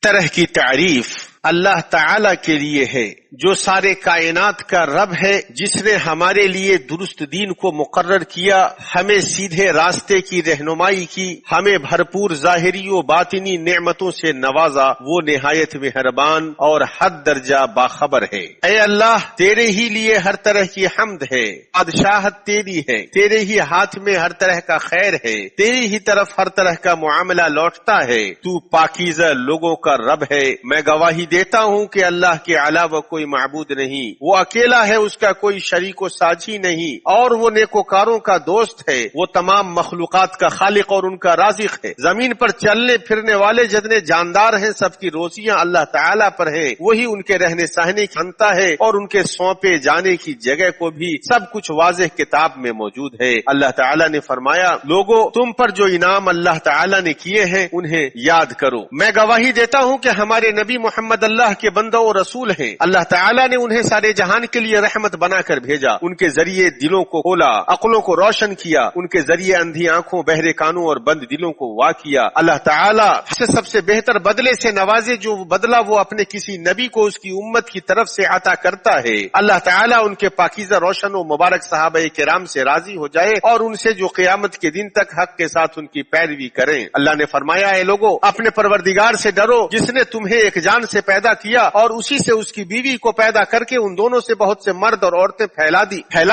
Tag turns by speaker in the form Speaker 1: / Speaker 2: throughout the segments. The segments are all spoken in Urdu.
Speaker 1: طرح کی تعریف اللہ تعالی کے لیے ہے جو سارے کائنات کا رب ہے، جس نے ہمارے لیے درست دین کو مقرر کیا، ہمیں سیدھے راستے کی رہنمائی کی، ہمیں بھرپور ظاہری و باطنی نعمتوں سے نوازا، وہ نہایت مہربان اور حد درجہ باخبر ہے۔ اے اللہ، تیرے ہی لیے ہر طرح کی حمد ہے، بادشاہت تیری ہے، تیرے ہی ہاتھ میں ہر طرح کا خیر ہے، تیری ہی طرف ہر طرح کا معاملہ لوٹتا ہے، تو پاکیزہ لوگوں کا رب ہے۔ میں گواہی دیتا ہوں کہ اللہ کے علاوہ کوئی معبود نہیں، وہ اکیلا ہے، اس کا کوئی شریک و ساجی نہیں، اور وہ نیکوکاروں کا دوست ہے، وہ تمام مخلوقات کا خالق اور ان کا رازق ہے۔ زمین پر چلنے پھرنے والے جتنے جاندار ہیں، سب کی روزیاں اللہ تعالیٰ پر ہیں، وہی ان کے رہنے سہنے کی انتا ہے، اور ان کے سونپے جانے کی جگہ کو بھی سب کچھ واضح کتاب میں موجود ہے۔ اللہ تعالیٰ نے فرمایا، لوگوں، تم پر جو انعام اللہ تعالیٰ نے کیے ہیں انہیں یاد کرو۔ میں گواہی دیتا ہوں کہ ہمارے نبی محمد اللہ کے بندہ و رسول ہیں، اللہ تعالیٰ نے انہیں سارے جہان کے لیے رحمت بنا کر بھیجا، ان کے ذریعے دلوں کو کھولا، عقلوں کو روشن کیا، ان کے ذریعے اندھی آنکھوں، بہرے کانوں اور بند دلوں کو وا کیا۔ اللہ تعالیٰ سے سب سے بہتر بدلے سے نوازے، جو بدلہ وہ اپنے کسی نبی کو اس کی امت کی طرف سے عطا کرتا ہے۔ اللہ تعالیٰ ان کے پاکیزہ روشن و مبارک صحابہ کرام سے راضی ہو جائے اور ان سے جو قیامت کے دن تک حق کے ساتھ ان کی پیروی کریں۔ اللہ نے فرمایا، اے لوگو، اپنے پروردگار سے ڈرو جس نے تمہیں ایک جان سے پیدا کیا اور اسی سے اس کی بیوی کو پیدا کر کے ان دونوں سے بہت سے مرد اور عورتیں پھیلا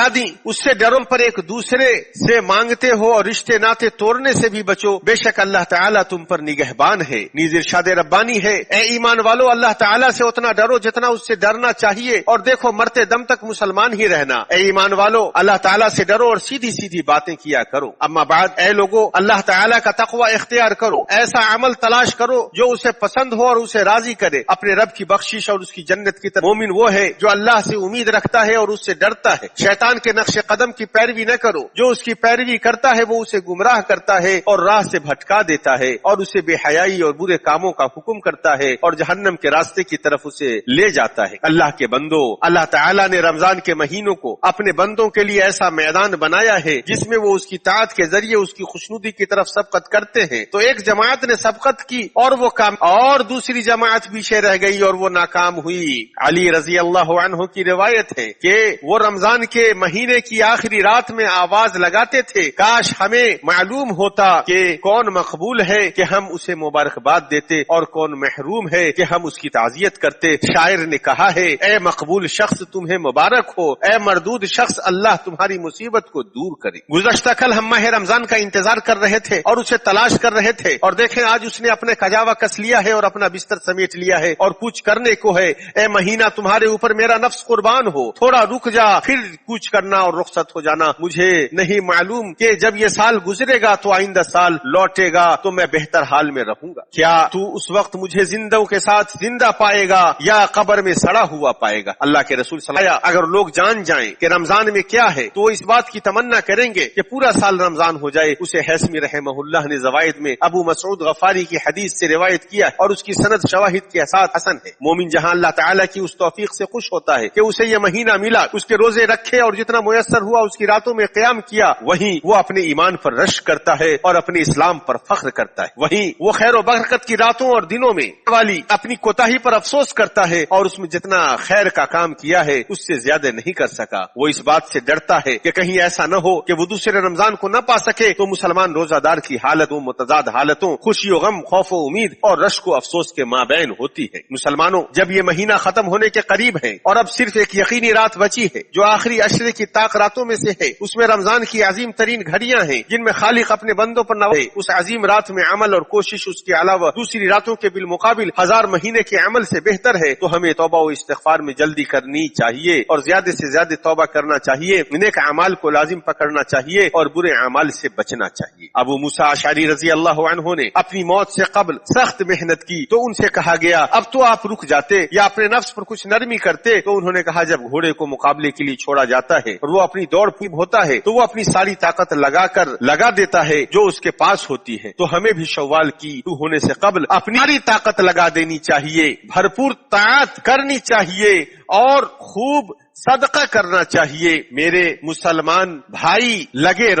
Speaker 1: دی۔ اس سے ڈرو، پر ایک دوسرے سے مانگتے ہو اور رشتے ناتے توڑنے سے بھی بچو، بے شک اللہ تعالیٰ تم پر نگہبان ہے، نیز ارشاد ربانی ہے۔ اے ایمان والو، اللہ تعالیٰ سے اتنا ڈرو جتنا اس سے ڈرنا چاہیے، اور دیکھو مرتے دم تک مسلمان ہی رہنا۔ اے ایمان والو، اللہ تعالیٰ سے ڈرو اور سیدھی سیدھی باتیں کیا کرو۔ اما بعد، اے لوگو، اللہ تعالیٰ کا تقوی اختیار کرو، ایسا عمل تلاش کرو جو اسے پسند ہو اور اسے راضی کرے، اپنے رب کی بخشش اور اس کی جنت کی طرف۔ مومن وہ ہے جو اللہ سے امید رکھتا ہے اور اس سے ڈرتا ہے۔ شیطان کے نقش قدم کی پیروی نہ کرو، جو اس کی پیروی کرتا ہے وہ اسے گمراہ کرتا ہے اور راہ سے بھٹکا دیتا ہے، اور اسے بے حیائی اور برے کاموں کا حکم کرتا ہے اور جہنم کے راستے کی طرف اسے لے جاتا ہے۔ اللہ کے بندو، اللہ تعالیٰ نے رمضان کے مہینوں کو اپنے بندوں کے لیے ایسا میدان بنایا ہے جس میں وہ اس کی طاعت کے ذریعے اس کی خوشنودی کی طرف سبقت کرتے ہیں۔ تو ایک جماعت نے سبقت کی اور وہ کام، اور دوسری جماعت پیچھے رہ گئی اور وہ ناکام ہوئی۔ علی رضی اللہ عنہ کی روایت ہے کہ وہ رمضان کے مہینے کی آخری رات میں آواز لگاتے تھے، کاش ہمیں معلوم ہوتا کہ کون مقبول ہے کہ ہم اسے مبارکباد دیتے اور کون محروم ہے کہ ہم اس کی تعزیت کرتے۔ شاعر نے کہا ہے، اے مقبول شخص تمہیں مبارک ہو، اے مردود شخص اللہ تمہاری مصیبت کو دور کرے۔ گزشتہ کل ہم ماہ رمضان کا انتظار کر رہے تھے اور اسے تلاش کر رہے تھے، اور دیکھیں آج اس نے اپنے کجاوا کس لیا ہے اور اپنا بستر سمیٹ لیا ہے اور کچھ کرنے کو ہے۔ اے مہینہ، تمہارے اوپر میرا نفس قربان ہو، تھوڑا رک جا، پھر کچھ کرنا اور رخصت ہو جانا۔ مجھے نہیں معلوم کہ جب یہ سال گزرے گا تو آئندہ سال لوٹے گا تو میں بہتر حال میں رہوں گا۔ کیا تو اس وقت مجھے زندوں کے ساتھ زندہ پائے گا یا قبر میں سڑا ہوا پائے گا؟ اللہ کے رسول صلی اللہ علیہ وسلم، اگر لوگ جان جائیں کہ رمضان میں کیا ہے تو وہ اس بات کی تمنا کریں گے کہ پورا سال رمضان ہو جائے۔ اسے حیثمی رحمہ اللہ نے زوائد میں ابو مسعود غفاری کی حدیث سے روایت کیا اور اس کی سند شواہد کے ساتھ حسن ہے۔ مومن جہاں اللہ تعالیٰ کی اس توفیق سے خوش ہوتا ہے کہ اسے یہ مہینہ ملا، اس کے روزے رکھے اور جتنا میسر ہوا اس کی راتوں میں قیام کیا، وہیں وہ اپنے ایمان پر رشک کرتا ہے اور اپنے اسلام پر فخر کرتا ہے۔ وہیں وہ خیر و برکت کی راتوں اور دنوں میں والی اپنی کوتاہی پر افسوس کرتا ہے اور اس میں جتنا خیر کا کام کیا ہے اس سے زیادہ نہیں کر سکا۔ وہ اس بات سے ڈرتا ہے کہ کہیں ایسا نہ ہو کہ وہ دوسرے رمضان کو نہ پا سکے تو مسلمان روزہ دار کی حالت و متضاد حالتوں، خوشی و غم، خوف و امید اور رشک و افسوس کے مابین ہوتی ہے۔ مسلمانوں، جب یہ مہینہ ختم ہونے کے قریب ہے اور اب صرف ایک یقینی رات بچی ہے جو آخری عشرے کی طاق راتوں میں سے ہے، اس میں رمضان کی عظیم ترین گھڑیاں ہیں جن میں خالق اپنے بندوں پر نوازے۔ اس عظیم رات میں عمل اور کوشش اس کے علاوہ دوسری راتوں کے بالمقابل 1000 مہینے کے عمل سے بہتر ہے، تو ہمیں توبہ و استغفار میں جلدی کرنی چاہیے اور زیادہ سے زیادہ توبہ کرنا چاہیے، نیک اعمال کو لازم پکڑنا چاہیے اور برے اعمال سے بچنا چاہیے۔ ابو موسیٰ اشعری رضی اللہ عنہ نے اپنی موت سے قبل سخت محنت کی تو ان سے کہا گیا اب تو آپ رک جاتے یا اپنے نفس پر کچھ نرمی کرتے، تو انہوں نے کہا جب گھوڑے کو مقابلے کے لیے چھوڑا جاتا ہے اور وہ اپنی دوڑ پھیب ہوتا ہے تو وہ اپنی ساری طاقت لگا دیتا ہے جو اس کے پاس ہوتی ہے، تو ہمیں بھی شوال کی شروع ہونے سے قبل اپنی ساری طاقت لگا دینی چاہیے، بھرپور طاعت کرنی چاہیے اور خوب صدقہ کرنا چاہیے. میرے مسلمان بھائی لگے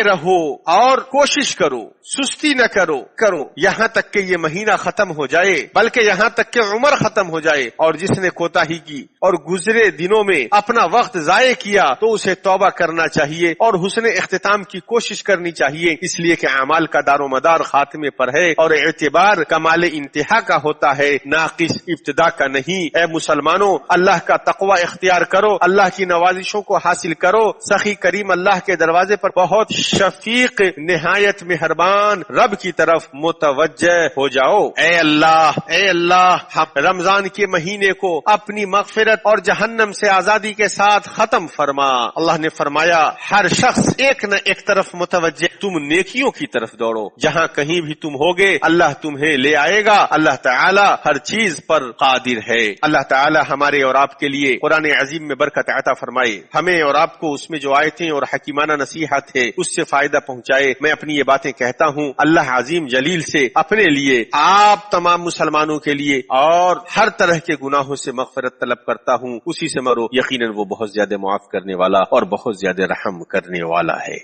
Speaker 1: رہو اور کوشش کرو، سستی نہ کرو یہاں تک کہ یہ مہینہ ختم ہو جائے، بلکہ یہاں تک کہ عمر ختم ہو جائے. اور جس نے کوتاہی کی اور گزرے دنوں میں اپنا وقت ضائع کیا تو اسے توبہ کرنا چاہیے اور حسن اختتام کی کوشش کرنی چاہیے، اس لیے کہ اعمال کا دار و مدار خاتمے پر ہے اور اعتبار کمال انتہا کا ہوتا ہے، ناقص ابتدا کا نہیں. اے مسلمانوں، اللہ کا تقوی اختیار کرو، اللہ کی نوازشوں کو حاصل کرو. سخی کریم اللہ کے دروازے پر بہت شفیق نہایت مہربان رب کی طرف متوجہ ہو جاؤ. اے اللہ ہم رمضان کے مہینے کو اپنی مغفرت اور جہنم سے آزادی کے ساتھ ختم فرما. اللہ نے فرمایا ہر شخص ایک نہ ایک طرف متوجہ، تم نیکیوں کی طرف دوڑو، جہاں کہیں بھی تم ہوگے اللہ تمہیں لے آئے گا. اللہ تعالی ہر چیز پر قادر ہے. اللہ تعالی ہمارے اور آپ کے لیے قرآن عظیم میں برکت عطا فرمائے، ہمیں اور آپ کو اس میں جو آیتیں اور حکیمانہ نصیحت ہے اس سے فائدہ پہنچائے. میں اپنی یہ باتیں کہتا ہوں اللہ عظیم جلیل سے اپنے لیے، آپ تمام مسلمانوں کے لیے اور ہر طرح کے گناہوں سے مغفرت طلب کرتا ہوں. اسی سے مرو، یقیناً وہ بہت زیادہ معاف کرنے والا اور بہت زیادہ رحم کرنے والا ہے.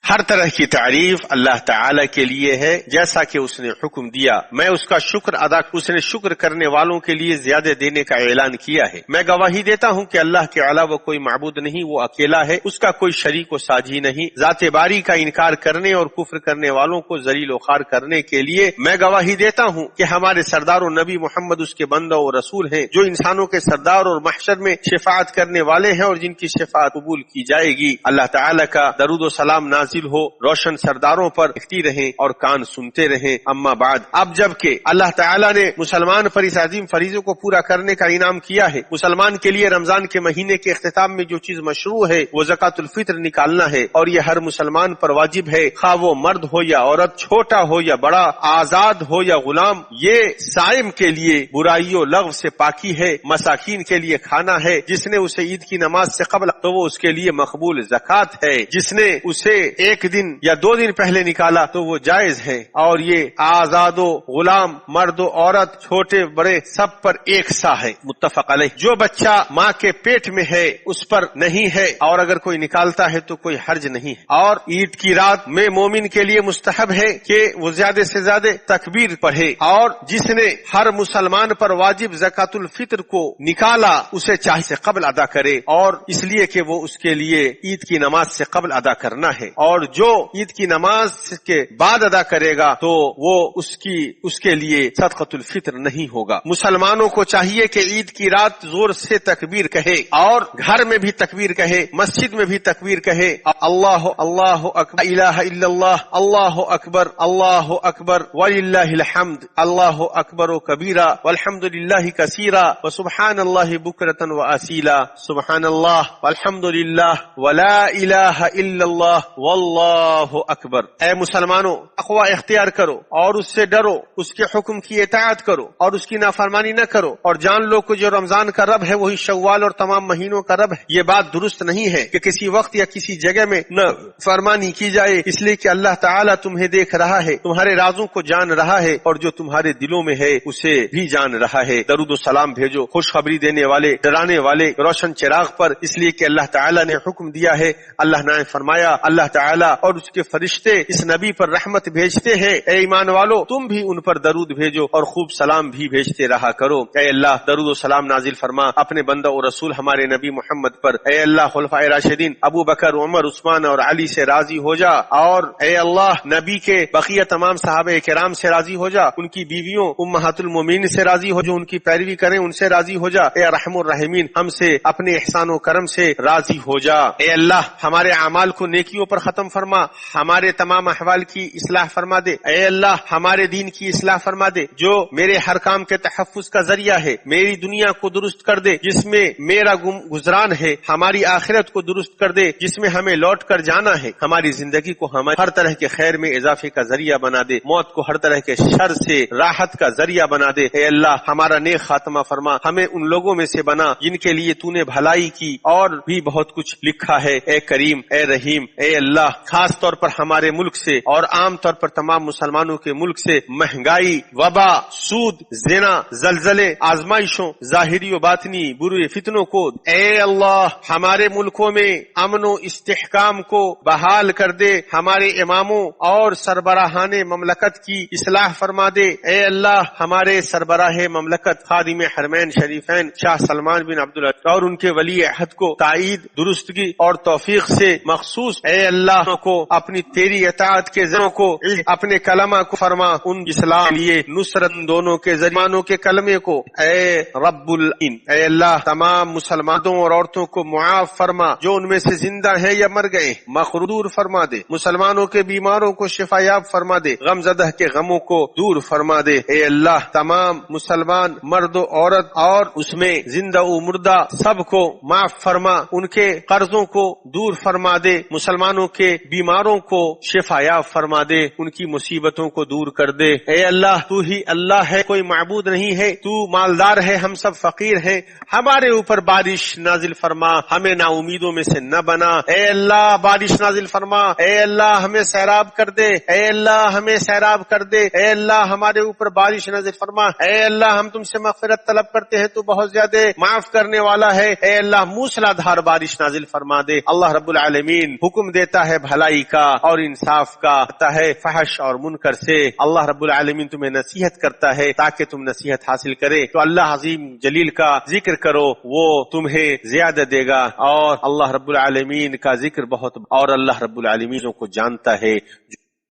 Speaker 1: ہر طرح کی تعریف اللہ تعالی کے لیے ہے جیسا کہ اس نے حکم دیا. میں اس کا شکر اس نے شکر کرنے والوں کے لیے زیادہ دینے کا اعلان کیا ہے. میں گواہی دیتا ہوں کہ اللہ کے علاوہ کوئی معبود نہیں، وہ اکیلا ہے، اس کا کوئی شریک و ساجی نہیں. ذات باری کا انکار کرنے اور کفر کرنے والوں کو ذلیل و خوار کرنے کے لیے میں گواہی دیتا ہوں کہ ہمارے سردار و نبی محمد اس کے بندہ و رسول ہیں، جو انسانوں کے سردار اور محشر میں شفاعت کرنے والے ہیں اور جن کی شفاعت قبول کی جائے گی. اللہ تعالی کا درود و سلام نازل ہو روشن سرداروں پر، دیکھتی رہیں اور کان سنتے رہیں. اما بعد، اب جب کہ اللہ تعالیٰ نے مسلمان پر اس عظیم فریضے کو پورا کرنے کا انعام کیا ہے، مسلمان کے لیے رمضان کے مہینے کے اختتام میں جو چیز مشروع ہے وہ زکوٰۃ الفطر نکالنا ہے، اور یہ ہر مسلمان پر واجب ہے، خواہ وہ مرد ہو یا عورت، چھوٹا ہو یا بڑا، آزاد ہو یا غلام. یہ صائم کے لیے برائی و لغو سے پاکی ہے، مساکین کے لیے کھانا ہے. جس نے اسے عید کی نماز سے قبل تو وہ اس کے لیے مقبول زکوٰۃ ہے، جس نے اسے ایک دن یا 2 دن پہلے نکالا تو وہ جائز ہے. اور یہ آزاد و غلام، مرد و عورت، چھوٹے بڑے سب پر ایک سا ہے. متفق علیہ. جو بچہ ماں کے پیٹ میں ہے اس پر نہیں ہے، اور اگر کوئی نکالتا ہے تو کوئی حرج نہیں ہے. اور عید کی رات میں مومن کے لیے مستحب ہے کہ وہ زیادہ سے زیادہ تکبیر پڑھے. اور جس نے ہر مسلمان پر واجب زکوٰۃ الفطر کو نکالا اسے چاہے سے قبل ادا کرے، اور اس لیے کہ وہ اس کے لیے عید کی نماز سے قبل ادا کرنا ہے. اور جو عید کی نماز کے بعد ادا کرے گا تو وہ اس کے لیے صدقۃ الفطر نہیں ہوگا. مسلمانوں کو چاہیے کہ عید کی رات زور سے تکبیر کہے، اور گھر میں بھی تکبیر کہے، مسجد میں بھی تکبیر کہے. اللہ اللہ اکبر، الہ الا اللہ، اللہ اکبر وللہ الحمد، اللہ اکبر و کبیرہ والحمد للہ کثیرہ وسبحان اللہ بکرۃ واسیلا، سبحان اللہ والحمد للہ ولا الہ الا اللہ واللہ اکبر. اے مسلمانوں، تقوی اختیار کرو اور اس سے ڈرو، اس کے حکم کی اطاعت کرو اور اس کی نافرمانی نہ کرو، اور جان لو کہ جو رمضان کا رب ہے وہی شوال اور تمام مہینوں کا رب ہے. یہ بات درست نہیں ہے کہ کسی وقت یا کسی جگہ میں نہ فرمانی کی جائے، اس لیے کہ اللہ تعالیٰ تمہیں دیکھ رہا ہے، تمہارے رازوں کو جان رہا ہے، اور جو تمہارے دلوں میں ہے اسے بھی جان رہا ہے. درود و سلام بھیجو خوشخبری دینے والے، ڈرانے والے روشن چراغ پر، اس لیے کہ اللہ تعالیٰ نے حکم دیا ہے. اللہ نے فرمایا اللہ تعالیٰ اور اس کے فرشتے اس نبی پر رحمت بھیجتے ہیں. اے ایمان والو، تم بھی ان پر درود بھیجو اور خوب سلام بھی بھیجتے رہا کرو. اے اللہ درود و سلام نازل فرما اپنے بندہ و رسول ہمارے نبی محمد پر. اے اللہ خلفائے راشدین ابو بکر، عمر، عثمان اور علی سے راضی ہو جا، اور اے اللہ نبی کے بقیہ تمام صحابہ کرام سے راضی ہو جا، ان کی بیویوں امہات المومنین سے راضی ہو، جو ان کی پیروی کریں ان سے راضی ہو جا. اے رحم الرحیمین، ہم سے اپنے احسان و کرم سے راضی ہو جا. اے اللہ ہمارے اعمال کو نیکیوں پر ختم فرما، ہمارے تمام احوال کی اصلاح فرما دے. اے اللہ ہمارے دین کی اصلاح فرما دے، جو میرے ہر کام کے تحفظ کا ذریعہ ہے. میری دنیا کو درست کر دے جس میں میرا گزران ہے، ہماری آخرت کو درست کر دے جس میں ہمیں لوٹ کر جانا ہے. ہماری زندگی کو ہر طرح کے خیر میں اضافے کا ذریعہ بنا دے، موت کو ہر طرح کے شر سے راحت کا ذریعہ بنا دے. اے اللہ ہمارا نیک خاتمہ فرما، ہمیں ان لوگوں میں سے بنا جن کے لیے تو نے بھلائی کی اور بھی بہت کچھ لکھا ہے. اے کریم، اے رحیم، اے اللہ خاص طور پر ہمارے ملک سے اور عام طور پر تمام مسلمانوں کے ملک سے مہنگائی، وبا، سود، زنا، زلزلے، آزمائشوں، ظاہری و باطنی برے فتنوں کو اے اللہ ہمارے ملکوں میں امن و استحکام کو بحال کر دے، ہمارے اماموں اور سربراہان مملکت کی اصلاح فرما دے۔ اے اللہ ہمارے سربراہ مملکت خادم حرمین شریفین شاہ سلمان بن عبدالعزیز اور ان کے ولی عہد کو تائید، درستگی اور توفیق سے مخصوص اے اللہ کو اپنی تیری اطاعت کے ذریعے کو اپنے کلمہ کو فرما، ان اسلام کے لیے نصرت دونوں کے ذریعے کے کلمے کو اے رب العالمین اے اللہ تمام مسلمانوں اور عورتوں کو معاف فرما، جو ان میں سے زندہ ہیں یا مر گئے مغرور فرما دے، مسلمانوں کے بیماروں کو شفا یاب فرما دے، غم زدہ کے غموں کو دور فرما دے۔ اے اللہ تمام مسلمان مرد و عورت اور اس میں زندہ و مردہ سب کو معاف فرما، ان کے قرضوں کو دور فرما دے، مسلمانوں کے بیماروں کو شفا یاب فرما دے، ان کی مصیبتوں کو دور کر دے۔ اے اللہ تو ہی اللہ ہے، کوئی معبود نہیں ہے، تو مالدار ہے، ہم سب فقیر ہیں، ہمارے اوپر بارش نازل فرما، ہمیں نا امیدوں میں سے نہ بنا۔ اے اللہ بارش نازل فرما، اے اللہ ہمیں سیراب کر دے، اے اللہ ہمیں سیراب کر دے، اے اللہ ہمارے اوپر بارش نازل فرما۔ اے اللہ ہم تم سے مغفرت طلب کرتے ہیں، تو بہت زیادہ معاف کرنے والا ہے۔ اے اللہ موسلا دھار بارش نازل فرما دے۔ اللہ رب العالمین حکم دیتا ہے بھلائی کا اور انصاف کا، کرتا ہے فحش اور منکر سے۔ اللہ رب العالمین تمہیں نصیحت کرتا ہے تاکہ تم نصیحت حاصل کرے، تو اللہ عظیم جلیل کا ذکر کرو، وہ تمہیں زیادہ دے گا، اور اللہ رب العالمین کا ذکر بہت، اور اللہ رب العالمین کو جانتا ہے۔